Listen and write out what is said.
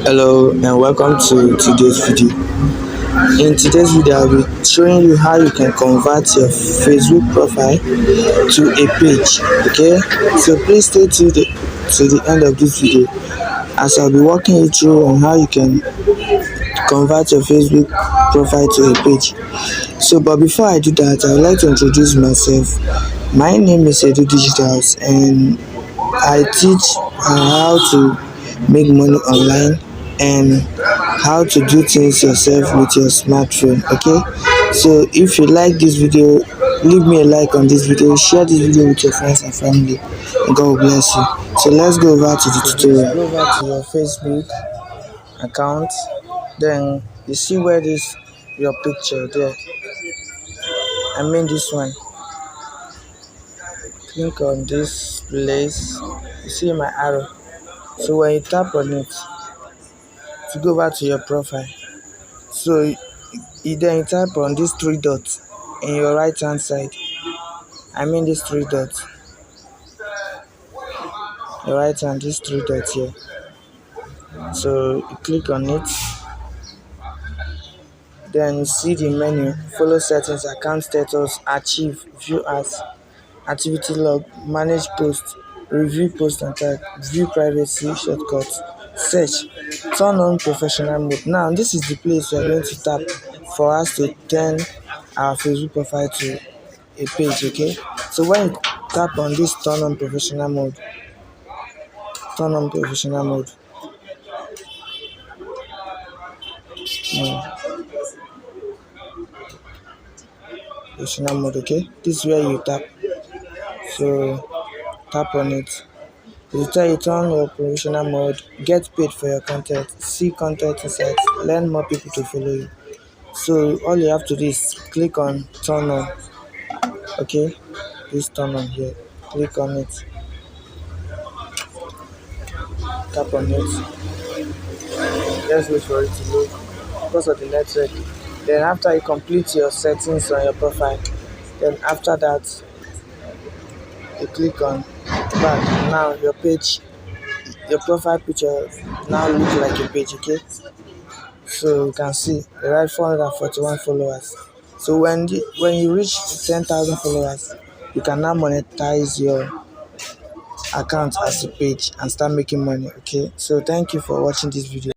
Hello and welcome to today's video. In today's video, I'll be showing you how you can convert your Facebook profile to a page. Okay, so please stay to the end of this video as I'll be walking you through on how you can convert your Facebook profile to a page. So, but before I do that, I would like to introduce myself. My name is Edu Digitals, and I teach how to make money online and how to do things yourself with your smartphone. Okay, so if you like this video, leave me a like on this video, share this video with your friends and family, and God will bless you. So let's go over to the tutorial. Go over to your Facebook account, then you see where this your picture there, this one. Click on this place, you see my arrow. So when you tap on it to go back to your profile, so you then tap on these three dots in your right hand side. These three dots, your right hand, these three dots here. So you click on it, then you see the menu: follow settings, account status, archive, view as, activity log, manage post, review post and tag, view privacy, shortcuts, search, turn on professional mode. Now this is the place we are going to tap for us to turn our Facebook profile to a page. Okay, so when you tap on this turn on professional mode, turn on professional mode, mm, professional mode. Okay, this is where you tap. So tap on it. It will tell you turn your professional mode, get paid for your content, see content insights, learn more people to follow you. So all you have to do is click on turn on. Okay, this turn on here, click on it, tap on it. Let's wait for it to load because of the network. Then after you complete your settings on your profile, then after that you click on back. Now your page, your profile picture now look like a page. Okay, so you can see the right 441 followers. So when you reach 10,000 followers, you can now monetize your account as a page and start making money. Okay, so thank you for watching this video.